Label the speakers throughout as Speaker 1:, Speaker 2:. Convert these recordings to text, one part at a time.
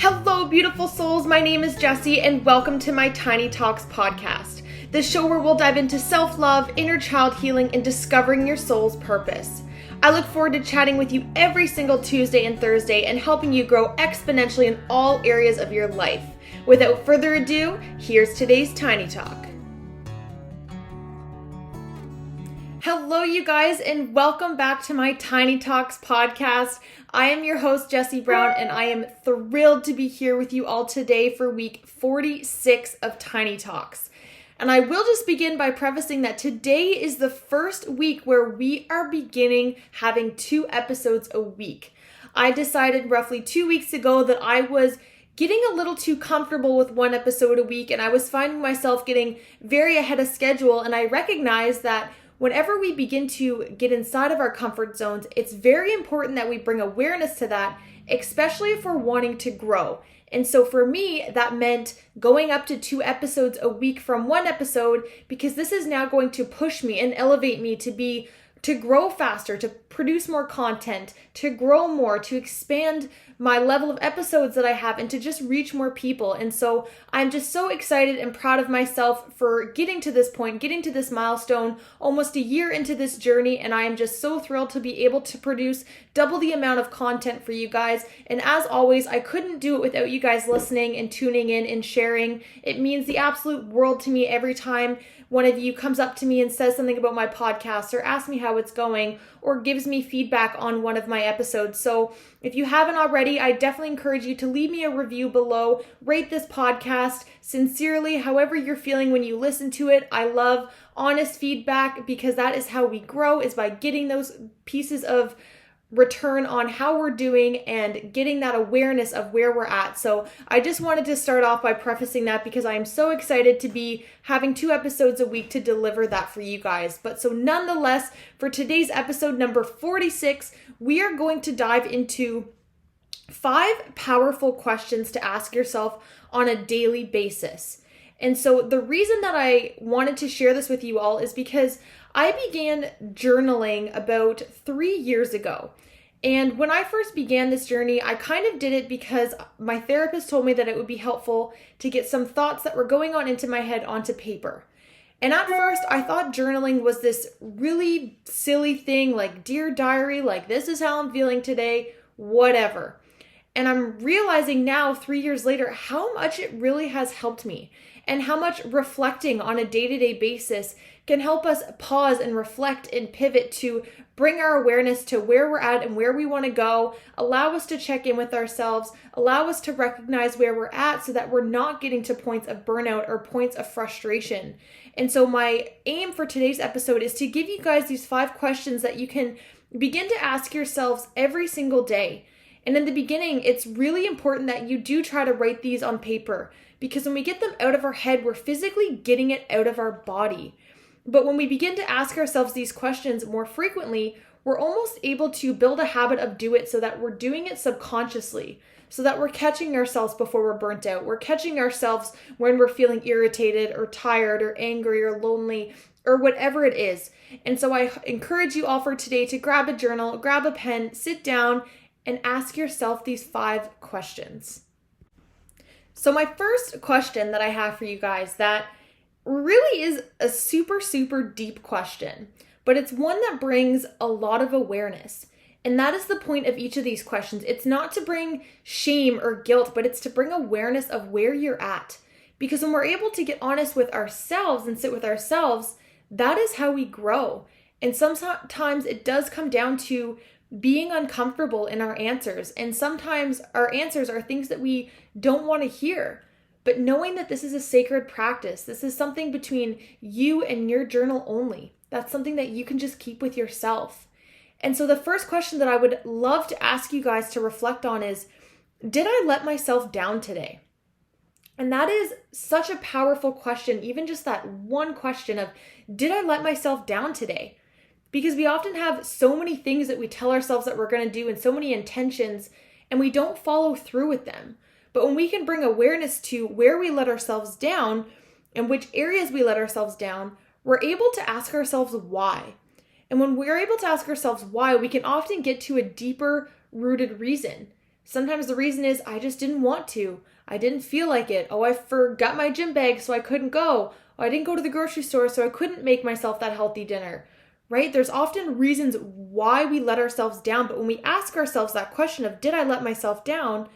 Speaker 1: Hello, beautiful souls. My name is Jessie, and welcome to my Tiny Talks podcast, the show where we'll dive into self-love, inner child healing, and discovering your soul's purpose. I look forward to chatting with you every single Tuesday and Thursday and helping you grow exponentially in all areas of your life. Without further ado, here's today's Tiny Talk. Hello, you guys, and welcome back to my Tiny Talks podcast. I am your host, Jessie Brown, and I am thrilled to be here with you all today for week 46 of Tiny Talks. And I will just begin by prefacing that today is the first week where we are beginning having 2 episodes a week. I decided roughly 2 weeks ago that I was getting a little too comfortable with 1 episode a week, and I was finding myself getting very ahead of schedule, and I recognized that whenever we begin to get inside of our comfort zones, it's very important that we bring awareness to that, especially if we're wanting to grow. And so for me, that meant going up to 2 episodes a week from 1 episode, because this is now going to push me and elevate me to grow faster, to produce more content, to grow more, to expand my level of episodes that I have, and to just reach more people. And so I'm just so excited and proud of myself for getting to this point, getting to this milestone, almost a year into this journey. And I am just so thrilled to be able to produce double the amount of content for you guys. And as always, I couldn't do it without you guys listening and tuning in and sharing. It means the absolute world to me every time one of you comes up to me and says something about my podcast, or asks me how it's going, or gives me feedback on one of my episodes. So if you haven't already, I definitely encourage you to leave me a review below, rate this podcast sincerely, however you're feeling when you listen to it. I love honest feedback, because that is how we grow, is by getting those pieces of return on how we're doing and getting that awareness of where we're at. So I just wanted to start off by prefacing that, because I am so excited to be having 2 episodes a week to deliver that for you guys. But so nonetheless, for today's episode number 46, we are going to dive into 5 powerful questions to ask yourself on a daily basis. And so the reason that I wanted to share this with you all is because I began journaling about 3 years ago. And when I first began this journey, I kind of did it because my therapist told me that it would be helpful to get some thoughts that were going on into my head onto paper. And at first, I thought journaling was this really silly thing, like Dear Diary, like this is how I'm feeling today, whatever. And I'm realizing now, 3 years later, how much it really has helped me, and how much reflecting on a day-to-day basis can help us pause and reflect and pivot to bring our awareness to where we're at and where we want to go, allow us to check in with ourselves, allow us to recognize where we're at so that we're not getting to points of burnout or points of frustration. And so my aim for today's episode is to give you guys these 5 questions that you can begin to ask yourselves every single day. And in the beginning, it's really important that you do try to write these on paper, because when we get them out of our head, we're physically getting it out of our body. But when we begin to ask ourselves these questions more frequently, we're almost able to build a habit of do it so that we're doing it subconsciously, so that we're catching ourselves before we're burnt out. We're catching ourselves when we're feeling irritated or tired or angry or lonely or whatever it is. And so I encourage you all for today to grab a journal, grab a pen, sit down, and ask yourself these 5 questions. So my first question that I have for you guys that really is a super, super deep question, but it's one that brings a lot of awareness. And that is the point of each of these questions. It's not to bring shame or guilt, but it's to bring awareness of where you're at. Because when we're able to get honest with ourselves and sit with ourselves, that is how we grow. And sometimes it does come down to being uncomfortable in our answers. And sometimes our answers are things that we don't want to hear. But knowing that this is a sacred practice, this is something between you and your journal only. That's something that you can just keep with yourself. And so the first question that I would love to ask you guys to reflect on is, did I let myself down today? And that is such a powerful question, even just that one question of, did I let myself down today? Because we often have so many things that we tell ourselves that we're going to do and so many intentions, and we don't follow through with them. But when we can bring awareness to where we let ourselves down and which areas we let ourselves down, we're able to ask ourselves why. And when we're able to ask ourselves why, we can often get to a deeper rooted reason. Sometimes the reason is I just didn't want to. I didn't feel like it. Oh, I forgot my gym bag, so I couldn't go. Oh, I didn't go to the grocery store, so I couldn't make myself that healthy dinner. Right? There's often reasons why we let ourselves down, but when we ask ourselves that question of, did I let myself down?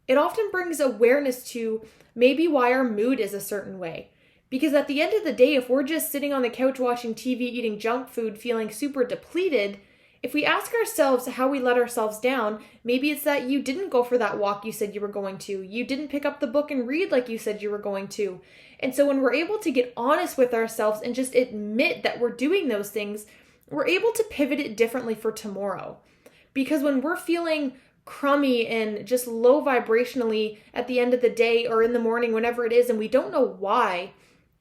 Speaker 1: It often brings awareness to maybe why our mood is a certain way. Because at the end of the day, if we're just sitting on the couch watching TV, eating junk food, feeling super depleted, if we ask ourselves how we let ourselves down, maybe it's that you didn't go for that walk you said you were going to. You didn't pick up the book and read like you said you were going to. And so when we're able to get honest with ourselves and just admit that we're doing those things, we're able to pivot it differently for tomorrow. Because when we're feeling crummy and just low vibrationally at the end of the day or in the morning, whenever it is, and we don't know why,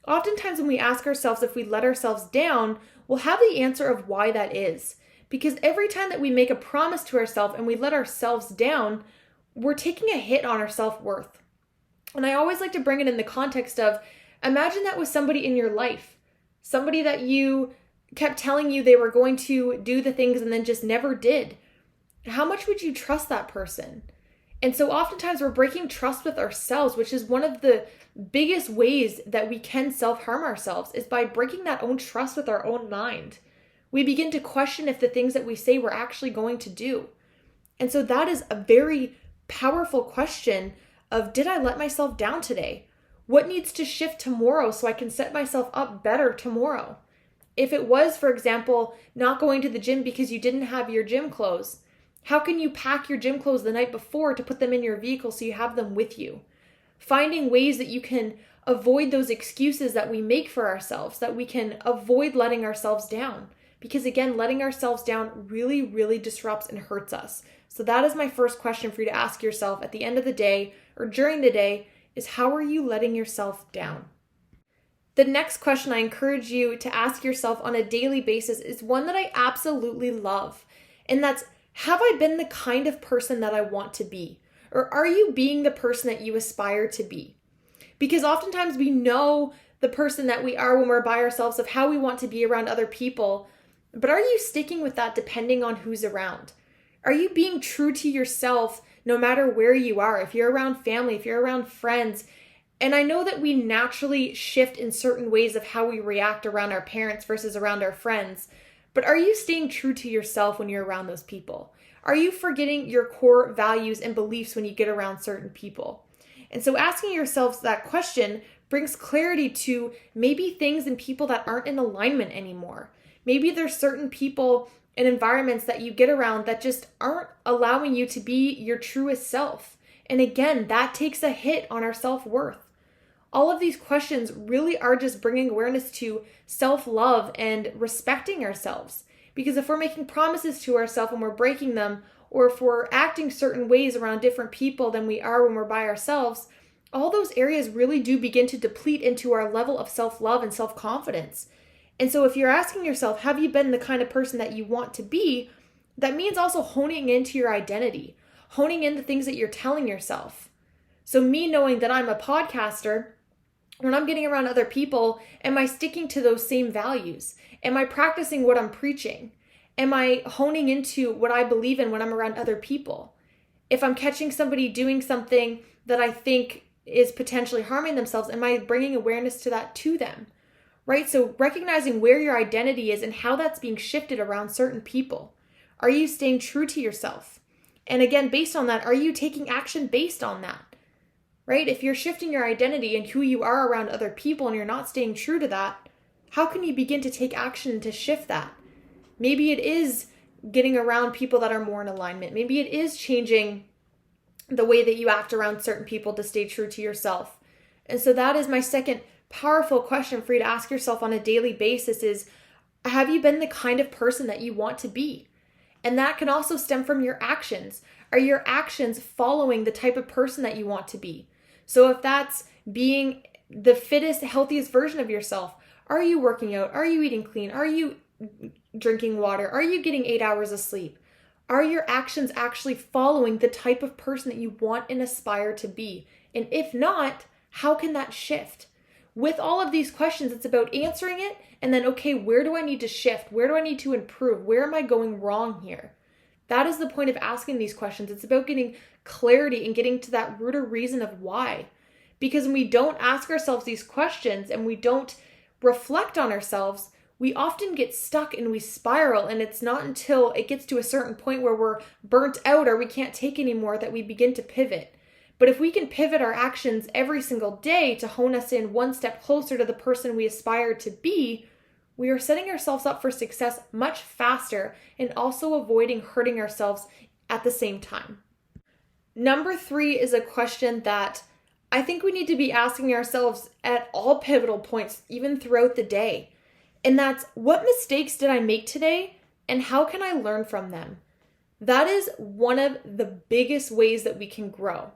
Speaker 1: oftentimes when we ask ourselves if we let ourselves down, we'll have the answer of why that is. Because every time that we make a promise to ourselves and we let ourselves down, we're taking a hit on our self-worth. And I always like to bring it in the context of, imagine that was somebody in your life, somebody that you kept telling you they were going to do the things and then just never did. How much would you trust that person? And so oftentimes we're breaking trust with ourselves, which is one of the biggest ways that we can self-harm ourselves, is by breaking that own trust with our own mind. We begin to question if the things that we say we're actually going to do. And so that is a very powerful question of, did I let myself down today? What needs to shift tomorrow so I can set myself up better tomorrow? If it was, for example, not going to the gym because you didn't have your gym clothes, how can you pack your gym clothes the night before to put them in your vehicle so you have them with you? Finding ways that you can avoid those excuses that we make for ourselves, that we can avoid letting ourselves down. Because again, letting ourselves down really, really disrupts and hurts us. So that is my first question for you to ask yourself at the end of the day or during the day is, how are you letting yourself down? The next question I encourage you to ask yourself on a daily basis is one that I absolutely love. And that's, have I been the kind of person that I want to be? Or are you being the person that you aspire to be? Because oftentimes we know the person that we are when we're by ourselves of how we want to be around other people. But are you sticking with that depending on who's around? Are you being true to yourself no matter where you are? If you're around family, if you're around friends. And I know that we naturally shift in certain ways of how we react around our parents versus around our friends. But are you staying true to yourself when you're around those people? Are you forgetting your core values and beliefs when you get around certain people? And so asking yourselves that question brings clarity to maybe things and people that aren't in alignment anymore. Maybe there's certain people and environments that you get around that just aren't allowing you to be your truest self. And again, that takes a hit on our self-worth. All of these questions really are just bringing awareness to self-love and respecting ourselves. Because if we're making promises to ourselves and we're breaking them, or if we're acting certain ways around different people than we are when we're by ourselves, all those areas really do begin to deplete into our level of self-love and self-confidence. And so if you're asking yourself, have you been the kind of person that you want to be? That means also honing into your identity, honing in the things that you're telling yourself. So me knowing that I'm a podcaster, when I'm getting around other people, am I sticking to those same values? Am I practicing what I'm preaching? Am I honing into what I believe in when I'm around other people? If I'm catching somebody doing something that I think is potentially harming themselves, am I bringing awareness to that to them? Right? So recognizing where your identity is and how that's being shifted around certain people. Are you staying true to yourself? And again, based on that, are you taking action based on that? Right? If you're shifting your identity and who you are around other people and you're not staying true to that, how can you begin to take action to shift that? Maybe it is getting around people that are more in alignment. Maybe it is changing the way that you act around certain people to stay true to yourself. And so that is my second powerful question for you to ask yourself on a daily basis is, have you been the kind of person that you want to be? And that can also stem from your actions. Are your actions following the type of person that you want to be? So if that's being the fittest, healthiest version of yourself, are you working out? Are you eating clean? Are you drinking water? Are you getting 8 hours of sleep? Are your actions actually following the type of person that you want and aspire to be? And if not, how can that shift? With all of these questions, it's about answering it and then, okay, where do I need to shift? Where do I need to improve? Where am I going wrong here? That is the point of asking these questions. It's about getting clarity and getting to that root or reason of why. Because when we don't ask ourselves these questions and we don't reflect on ourselves, we often get stuck and we spiral, and it's not until it gets to a certain point where we're burnt out or we can't take anymore that we begin to pivot. But if we can pivot our actions every single day to hone us in one step closer to the person we aspire to be, we are setting ourselves up for success much faster and also avoiding hurting ourselves at the same time. Number 3 is a question that I think we need to be asking ourselves at all pivotal points, even throughout the day. And that's, what mistakes did I make today and how can I learn from them? That is one of the biggest ways that we can grow.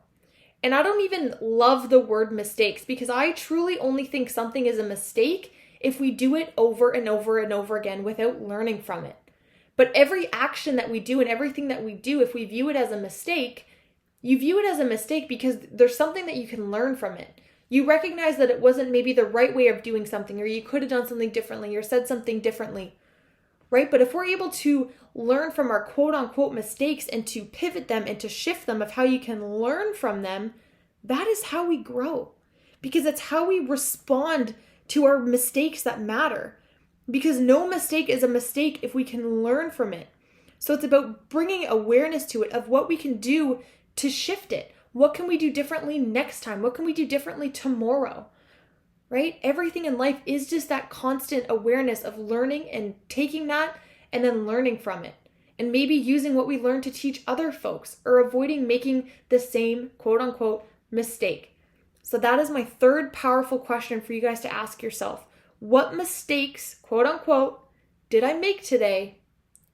Speaker 1: And I don't even love the word mistakes, because I truly only think something is a mistake if we do it over and over and over again without learning from it. But every action that we do and everything that we do, if we view it as a mistake, you view it as a mistake because there's something that you can learn from it. You recognize that it wasn't maybe the right way of doing something, or you could have done something differently or said something differently, right? But if we're able to learn from our quote unquote mistakes and to pivot them and to shift them of how you can learn from them, that is how we grow, because it's how we respond to our mistakes that matter, because no mistake is a mistake if we can learn from it. So it's about bringing awareness to it of what we can do to shift it. What can we do differently next time? What can we do differently tomorrow? Right? Everything in life is just that constant awareness of learning and taking that and then learning from it. And maybe using what we learn to teach other folks, or avoiding making the same quote unquote mistake. So that is my third powerful question for you guys to ask yourself. What mistakes, quote unquote, did I make today?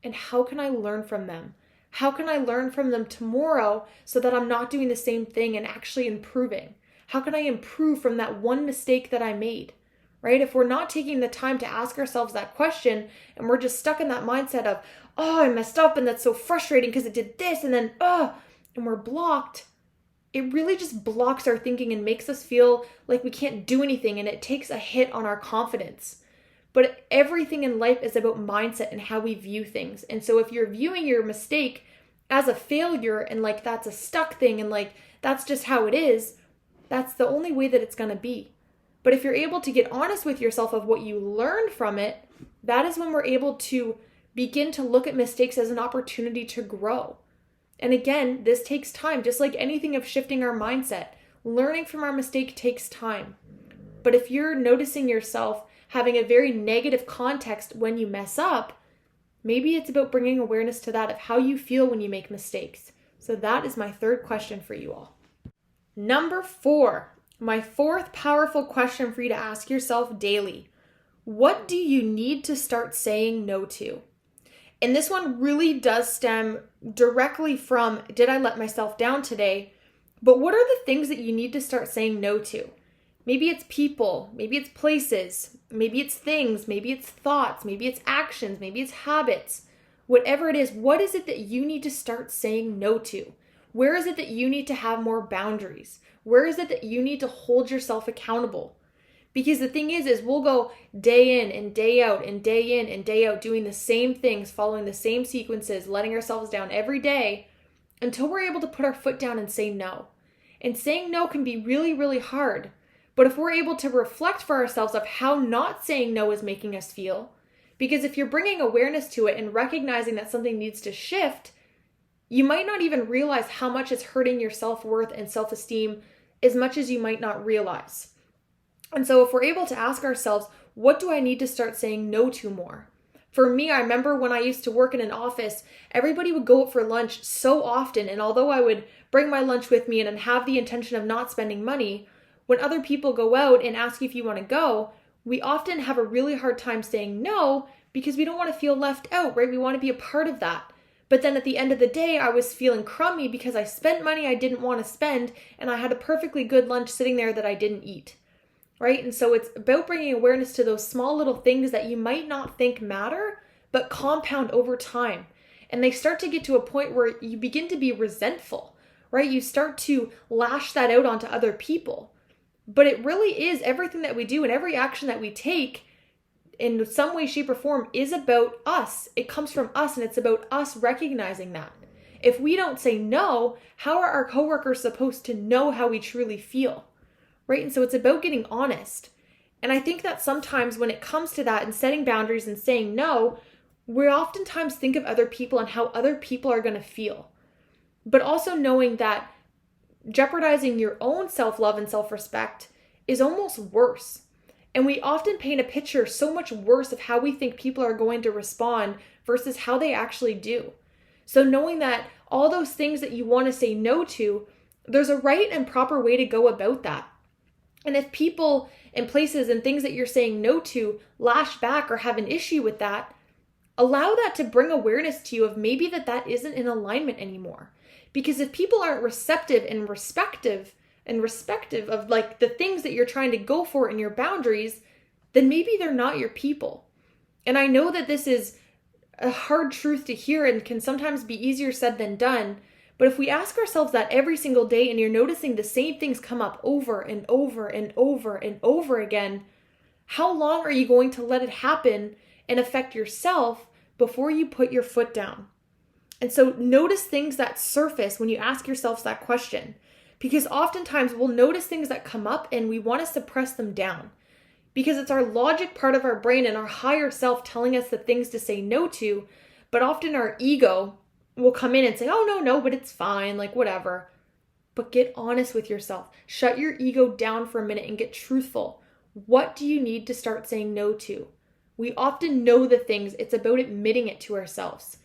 Speaker 1: And how can I learn from them? How can I learn from them tomorrow so that I'm not doing the same thing and actually improving? How can I improve from that one mistake that I made? Right? If we're not taking the time to ask ourselves that question, and we're just stuck in that mindset of, oh, I messed up and that's so frustrating because it did this, and then, and we're blocked, it really just blocks our thinking and makes us feel like we can't do anything, and it takes a hit on our confidence. But everything in life is about mindset and how we view things. And so if you're viewing your mistake as a failure and like that's a stuck thing and like that's just how it is, that's the only way that it's going to be. But if you're able to get honest with yourself of what you learned from it, that is when we're able to begin to look at mistakes as an opportunity to grow. And again, this takes time, just like anything of shifting our mindset. Learning from our mistake takes time. But if you're noticing yourself having a very negative context when you mess up, maybe it's about bringing awareness to that of how you feel when you make mistakes. So that is my third question for you all. Number 4, my fourth powerful question for you to ask yourself daily. What do you need to start saying no to? And this one really does stem directly from, did I let myself down today? But what are the things that you need to start saying no to? Maybe it's people, maybe it's places, maybe it's things, maybe it's thoughts, maybe it's actions, maybe it's habits. Whatever it is, what is it that you need to start saying no to? Where is it that you need to have more boundaries? Where is it that you need to hold yourself accountable? Because the thing is we'll go day in and day out and day in and day out doing the same things, following the same sequences, letting ourselves down every day until we're able to put our foot down and say no. And saying no can be really, really hard. But if we're able to reflect for ourselves of how not saying no is making us feel, because if you're bringing awareness to it and recognizing that something needs to shift, you might not even realize how much it's hurting your self-worth and self-esteem as much as you might not realize. And so if we're able to ask ourselves, what do I need to start saying no to more? For me, I remember when I used to work in an office, everybody would go out for lunch so often. And although I would bring my lunch with me and have the intention of not spending money, when other people go out and ask you if you want to go, we often have a really hard time saying no because we don't want to feel left out, right? We want to be a part of that. But then at the end of the day, I was feeling crummy because I spent money I didn't want to spend, and I had a perfectly good lunch sitting there that I didn't eat, right? And so it's about bringing awareness to those small little things that you might not think matter, but compound over time. And they start to get to a point where you begin to be resentful, right? You start to lash that out onto other people. But it really is everything that we do and every action that we take in some way, shape, or form is about us. It comes from us, and it's about us recognizing that. If we don't say no, how are our coworkers supposed to know how we truly feel? Right? And so it's about getting honest. And I think that sometimes when it comes to that and setting boundaries and saying no, we oftentimes think of other people and how other people are going to feel. But also knowing that jeopardizing your own self-love and self-respect is almost worse. And we often paint a picture so much worse of how we think people are going to respond versus how they actually do. So knowing that all those things that you want to say no to, there's a right and proper way to go about that. And if people and places and things that you're saying no to lash back or have an issue with that, allow that to bring awareness to you of maybe that isn't in alignment anymore. Because if people aren't receptive and respective of like the things that you're trying to go for in your boundaries, then maybe they're not your people. And I know that this is a hard truth to hear and can sometimes be easier said than done. But if we ask ourselves that every single day and you're noticing the same things come up over and over and over and over again, how long are you going to let it happen and affect yourself before you put your foot down? And so notice things that surface when you ask yourself that question, because oftentimes we'll notice things that come up and we want to suppress them down because it's our logic part of our brain and our higher self telling us the things to say no to, but often our ego will come in and say, oh, no, but it's fine, like whatever. But get honest with yourself. Shut your ego down for a minute and get truthful. What do you need to start saying no to? We often know the things. It's about admitting it to ourselves.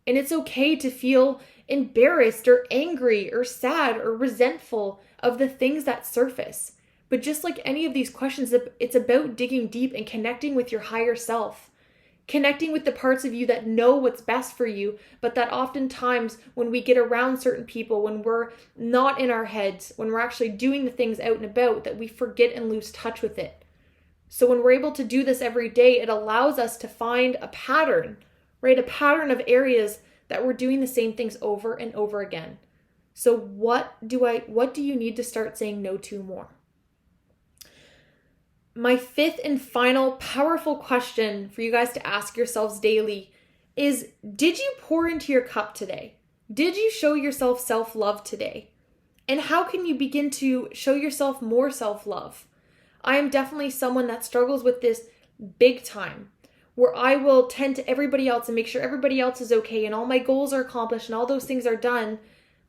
Speaker 1: And it's okay to feel embarrassed or angry or sad or resentful of the things that surface. But just like any of these questions, it's about digging deep and connecting with your higher self. Connecting with the parts of you that know what's best for you, but that oftentimes when we get around certain people, when we're not in our heads, when we're actually doing the things out and about, that we forget and lose touch with it. So when we're able to do this every day, it allows us to find a pattern, right? A pattern of areas that we're doing the same things over and over again. So what do you need to start saying no to more? My fifth and final powerful question for you guys to ask yourselves daily is, did you pour into your cup today? Did you show yourself self-love today? And how can you begin to show yourself more self-love? I am definitely someone that struggles with this big time, where I will tend to everybody else and make sure everybody else is okay and all my goals are accomplished and all those things are done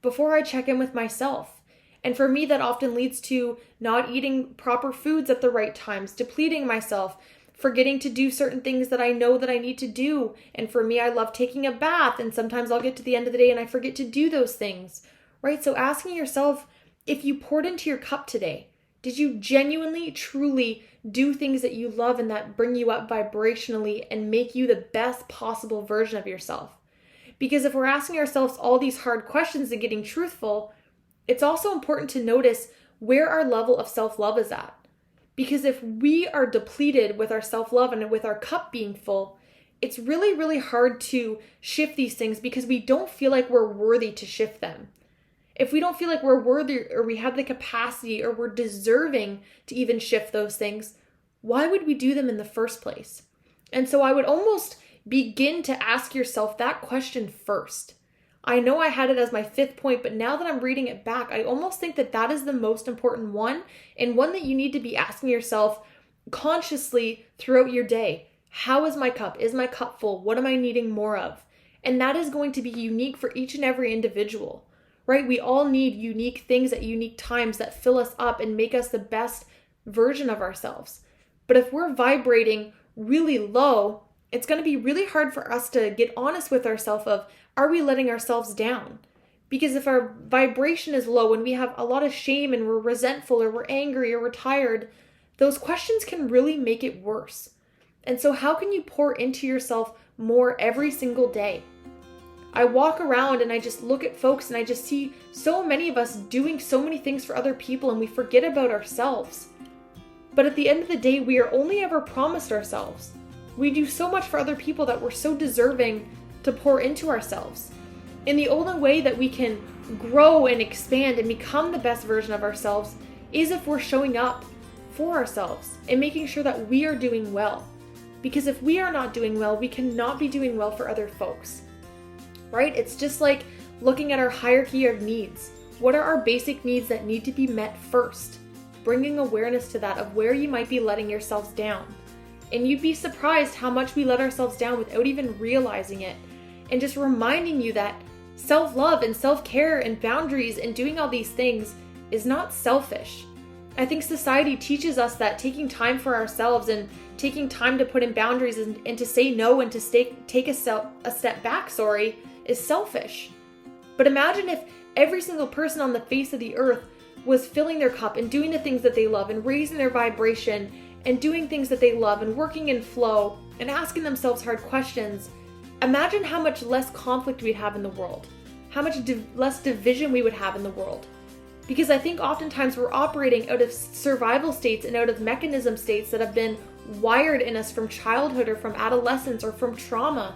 Speaker 1: before I check in with myself. And for me, that often leads to not eating proper foods at the right times, depleting myself, forgetting to do certain things that I know that I need to do. And for me, I love taking a bath, and sometimes I'll get to the end of the day and I forget to do those things, right? So asking yourself, if you poured into your cup today, did you genuinely, truly do things that you love and that bring you up vibrationally and make you the best possible version of yourself? Because if we're asking ourselves all these hard questions and getting truthful, it's also important to notice where our level of self-love is at. Because if we are depleted with our self-love and with our cup being full, it's really, really hard to shift these things because we don't feel like we're worthy to shift them. If we don't feel like we're worthy or we have the capacity or we're deserving to even shift those things, why would we do them in the first place? And so I would almost begin to ask yourself that question first. I know I had it as my fifth point, but now that I'm reading it back, I almost think that is the most important one, and one that you need to be asking yourself consciously throughout your day. How is my cup? Is my cup full? What am I needing more of? And that is going to be unique for each and every individual, right? We all need unique things at unique times that fill us up and make us the best version of ourselves. But if we're vibrating really low, it's going to be really hard for us to get honest with ourselves of, are we letting ourselves down? Because if our vibration is low and we have a lot of shame and we're resentful or we're angry or we're tired, those questions can really make it worse. And so how can you pour into yourself more every single day? I walk around and I just look at folks and I just see so many of us doing so many things for other people and we forget about ourselves. But at the end of the day, we are only ever promised ourselves. We do so much for other people that we're so deserving to pour into ourselves. And the only way that we can grow and expand and become the best version of ourselves is if we're showing up for ourselves and making sure that we are doing well. Because if we are not doing well, we cannot be doing well for other folks, right? It's just like looking at our hierarchy of needs. What are our basic needs that need to be met first? Bringing awareness to that of where you might be letting yourselves down. And you'd be surprised how much we let ourselves down without even realizing it. And just reminding you that self-love and self-care and boundaries and doing all these things is not selfish. I think society teaches us that taking time for ourselves and taking time to put in boundaries and to say no and to take a step back, is selfish. But imagine if every single person on the face of the earth was filling their cup and doing the things that they love and raising their vibration and doing things that they love and working in flow and asking themselves hard questions. Imagine how much less conflict we'd have in the world, how much less division we would have in the world. Because I think oftentimes we're operating out of survival states and out of mechanism states that have been wired in us from childhood or from adolescence or from trauma.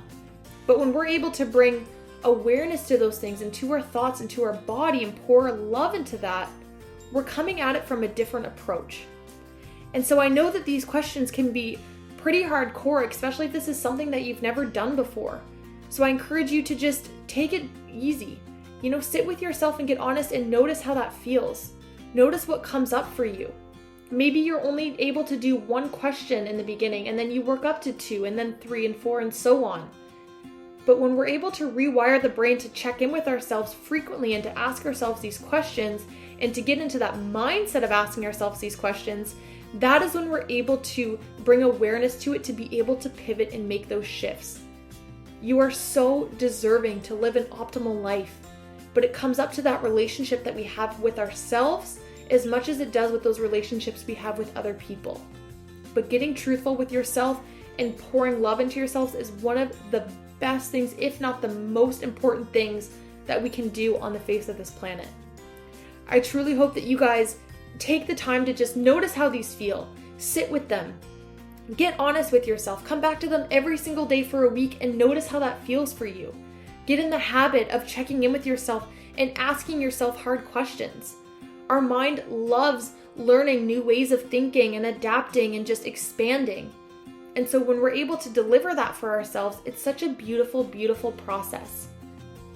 Speaker 1: But when we're able to bring awareness to those things and to our thoughts and to our body and pour love into that, we're coming at it from a different approach. And so I know that these questions can be pretty hardcore, especially if this is something that you've never done before. So I encourage you to just take it easy. Sit with yourself and get honest and notice how that feels. Notice what comes up for you. Maybe you're only able to do one question in the beginning and then you work up to 2 and then 3 and 4 and so on. But when we're able to rewire the brain to check in with ourselves frequently and to ask ourselves these questions and to get into that mindset of asking ourselves these questions, that is when we're able to bring awareness to it, to be able to pivot and make those shifts. You are so deserving to live an optimal life, but it comes up to that relationship that we have with ourselves as much as it does with those relationships we have with other people. But getting truthful with yourself and pouring love into yourselves is one of the best things, if not the most important things that we can do on the face of this planet. I truly hope that you guys take the time to just notice how these feel, sit with them, get honest with yourself, come back to them every single day for a week and notice how that feels for you. Get in the habit of checking in with yourself and asking yourself hard questions. Our mind loves learning new ways of thinking and adapting and just expanding. And so when we're able to deliver that for ourselves, it's such a beautiful, beautiful process.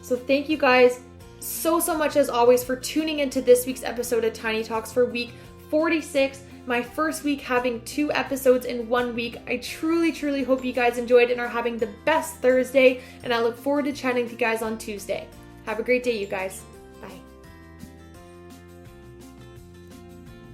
Speaker 1: So thank you guys so much as always for tuning into this week's episode of Tiny Talks for week 46, my first week having 2 episodes in 1 week. I truly, truly hope you guys enjoyed and are having the best Thursday, and I look forward to chatting with you guys on Tuesday. Have a great day, you guys. Bye.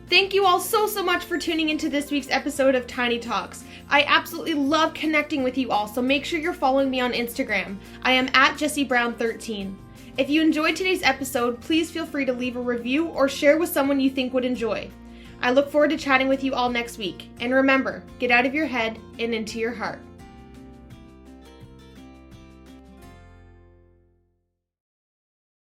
Speaker 1: Thank you all so much for tuning into this week's episode of Tiny Talks. I absolutely love connecting with you all, so make sure you're following me on Instagram. I am at JessieBrown13. If you enjoyed today's episode, please feel free to leave a review or share with someone you think would enjoy. I look forward to chatting with you all next week. And remember, get out of your head and into your heart.